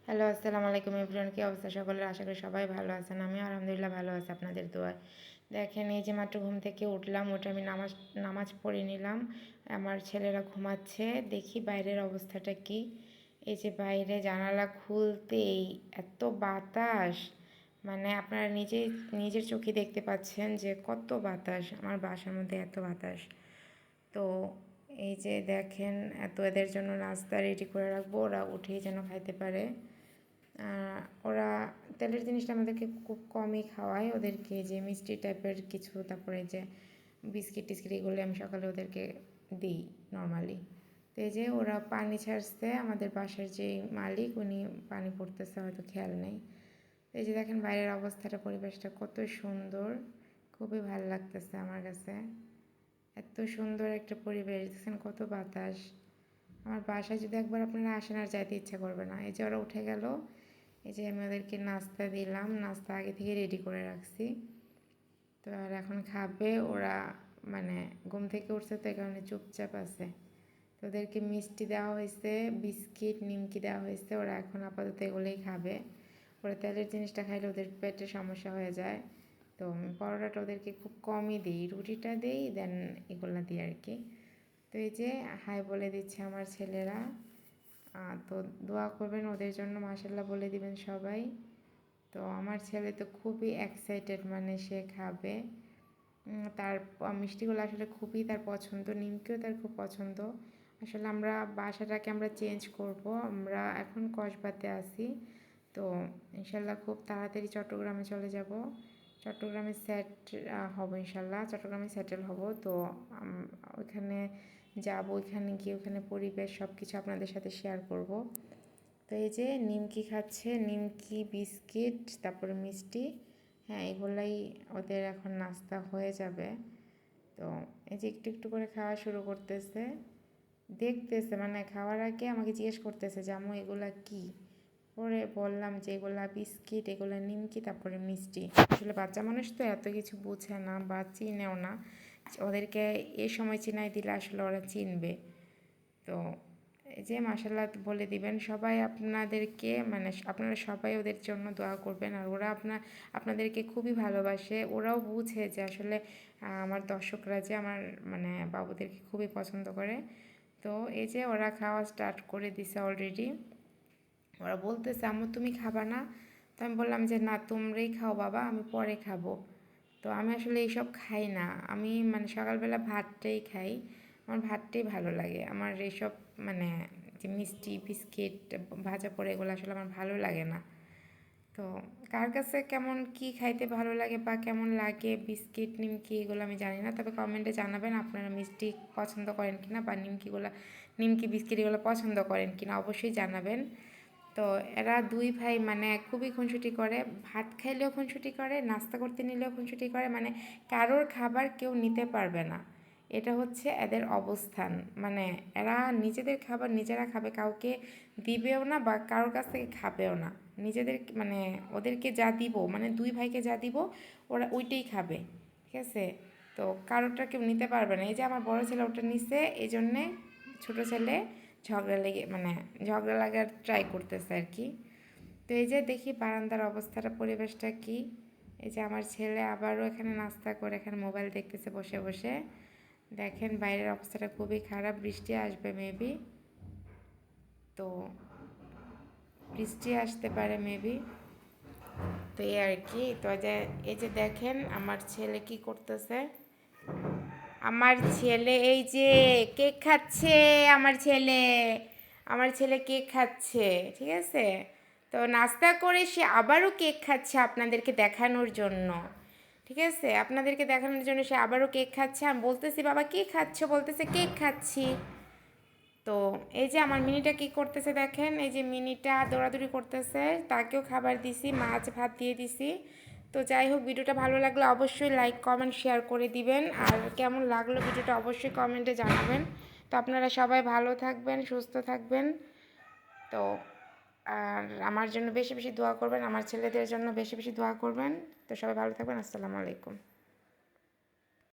Hello, আসসালামু আলাইকুম everyone. কী অবস্থা সকলের? আশা করি সবাই ভালো আছেন। আমিও আলহামদুলিল্লাহ ভালো আছি আপনাদের দোয়ায়। দেখেন, এই যে মাত্র ঘুম থেকে উঠলাম, উঠে আমি নামাজ পড়ে নিলাম। আমার ছেলেরা ঘুমাচ্ছে। দেখি বাইরের অবস্থাটা কি। এই যে বাইরে জানালা খুলতেই এত বাতাস, মানে আপনারা নিজের চোখে দেখতে পাচ্ছেন যে কত বাতাস। আমার বাসার মধ্যে এত বাতাস। তো এই যে দেখেন, এদের জন্য নাস্তা রেডি করে রাখবো, ওরা উঠেই যেন খাইতে পারে। ওরা তেলের জিনিসটা আমাদেরকে খুব কমই খাওয়ায়, ওদেরকে যে মিষ্টি টাইপের কিছু, তারপরে যে বিস্কিট টিস্কিট এগুলো আমি সকালে ওদেরকে দিই নর্মালি। তো এই যে ওরা পানি ছাড়ছে, আমাদের বাসার যে মালিক উনি পানি পড়তেছে, হয়তো খেয়াল নেই। এই যে দেখেন বাইরের অবস্থাটা, পরিবেশটা কত সুন্দর, খুবই ভালো লাগতেছে আমার কাছে। এত সুন্দর একটা পরিবেশ, দেখছেন কত বাতাস। আমার বাসায় যদি একবার আপনারা আসেন আর যাইতে ইচ্ছা করবে না। এই যে ওরা উঠে গেল, এই যে আমি ওদেরকে নাস্তা দিলাম, নাস্তা আগে থেকে রেডি করে রাখছি। তো আর এখন খাবে ওরা, মানে ঘুম থেকে উঠছে তো এই কারণে চুপচাপ আছে। তো ওদেরকে মিষ্টি দেওয়া হয়েছে, বিস্কিট নিমকি দেওয়া হয়েছে, ওরা এখন আপাতত এগুলোই খাবে। ওরা তেলের জিনিসটা খাইলে ওদের পেটে সমস্যা হয়ে যায়। তো পরোটাটা ওদেরকে খুব কমই দিই, রুটিটা দিই, দেন এগুলো দিই আর কি। তো এই যে হাই বলে দিচ্ছে আমার ছেলেরা। তো দোয়া করবেন ওদের জন্য, মাশাল্লাহ বলে দিবেন সবাই। তো আমার ছেলে তো খুবই এক্সাইটেড, মানে সে খাবে। তার মিষ্টিগুলো আসলে খুবই তার পছন্দ, নিমকিও তার খুব পছন্দ। আসলে আমরা বাসাটাকে চেঞ্জ করব, আমরা এখন কসবাতে আছি। তো ইনশাল্লাহ খুব তাড়াতাড়ি চট্টগ্রামে চলে যাব, চট্টগ্রামে সেট হব, ইনশাল্লাহ চট্টগ্রামে সেটেল হব। তো ওইখানে যাব, ওইখানে গিয়ে ওখানে পরিবেশ সব কিছু আপনাদের সাথে শেয়ার করব। তো এই যে নিমকি খাচ্ছে, নিমকি বিস্কিট তারপরে মিষ্টি, হ্যাঁ এগুলাই ওদের এখন নাস্তা হয়ে যাবে। তো এই যে একটু একটু করে খাওয়া শুরু করতেছে, দেখতেছে, মানে খাওয়ার আগে আমাকে জিজ্ঞেস করতেছে যে আম্মু এগুলা কি। পরে বললাম যে এগুলা বিস্কিট, এগুলা নিমকি, তারপরে মিষ্টি। আসলে বাচ্চা মানুষ তো এত কিছু বুঝে না বা চিনেও না, ওদেরকে এই সময় চিনাই দিলে আসলে ওরা চিনবে। তো এই যে মাশাল্লাহ বলে দিবেন সবাই আপনাদেরকে, মানে আপনারা সবাই ওদের জন্য দোয়া করবেন। আর ওরা আপনাদেরকে খুবই ভালোবাসে, ওরাও বুঝে যে আসলে আমার দর্শকরা যে আমার মানে বাবুদেরকে খুবই পছন্দ করে। তো এই যে ওরা খাওয়া স্টার্ট করে দিছে অলরেডি। ওরা বলতেছে আম্মু তুমি খাবা না? তো আমি বললাম যে না, তোমরাই খাও বাবা, আমি পরে খাবো। তো আমি আসলে এইসব খাই না, আমি মানে সকালবেলা ভাতটাই খাই, আমার ভাতটাই ভালো লাগে। আমার এইসব মানে যে মিষ্টি বিস্কিট ভাজা পড়ে এগুলো আসলে আমার ভালো লাগে না। তো কার কাছে কেমন কি খাইতে ভালো লাগে বা কেমন লাগে বিস্কিট নিমকি এগুলো আমি জানি না, তবে কমেন্টে জানাবেন আপনারা মিষ্টি পছন্দ করেন কিনা বা নিমকি বিস্কিট এগুলো পছন্দ করেন কিনা, অবশ্যই জানাবেন। তো এরা দুই ভাই মানে খুবই খুনসুটি করে, ভাত খাইলেও খুনসুটি করে, নাস্তা করতে নিলেও খুনসুটি করে, মানে কারোর খাবার কেউ নিতে পারবে না, এটা হচ্ছে এদের অবস্থান। মানে এরা নিজেদের খাবার নিজেরা খাবে, কাউকে দিবেও না বা কারোর কাছ থেকে খাবেও না। নিজেদের মানে ওদেরকে যা দিব, মানে দুই ভাইকে যা দিব ওরা ওইটাই খাবে, ঠিক আছে? তো কারোরটা কেউ নিতে পারবে না। এই যে আমার বড় ছেলে ওটা নিছে, এই জন্যে ছোটো ছেলে ঝগড়া লাগার ট্রাই করতেছে আর কি। তো এই যে দেখি বারান্দার অবস্থাটা, পরিবেশটা কি। এই যে আমার ছেলে আবারও এখানে নাস্তা করে এখানে মোবাইল দেখতেছে বসে বসে। দেখেন বাইরের অবস্থাটা খুবই খারাপ, বৃষ্টি আসবে মেবি। তো বৃষ্টি আসতে পারে মেবি। তো এই আর কি। তো এই যে দেখেন আমার ছেলে কি করতেছে। আমার ছেলে এই যে কেক খাচ্ছে, আমার ছেলে কেক খাচ্ছে, ঠিক আছে? তো নাস্তা করে সে আবারও কেক খাচ্ছে আপনাদেরকে দেখানোর জন্য, ঠিক আছে? আপনাদেরকে দেখানোর জন্য সে আবারও কেক খাচ্ছে। আমি বলতেছি বাবা কী খাচ্ছ, বলতেছে কেক খাচ্ছি। তো এই যে আমার মিনিটা কি করতেছে দেখেন, এই যে মিনিটা দৌড়াদৌড়ি করতেছে, তাকেও খাবার দিছি, মাছ ভাত দিয়ে দিছি। তো যাই হোক, ভিডিওটা ভালো লাগলে অবশ্যই লাইক কমেন্ট শেয়ার করে দিবেন, আর কেমন লাগলো ভিডিওটা অবশ্যই কমেন্টে জানাবেন। তো আপনারা সবাই ভালো থাকবেন, সুস্থ থাকবেন। তো আর আমার জন্য বেশি বেশি দোয়া করবেন, আমার ছেলেদের জন্য বেশি বেশি দোয়া করবেন। তো সবাই ভালো থাকবেন, আসসালামু আলাইকুম।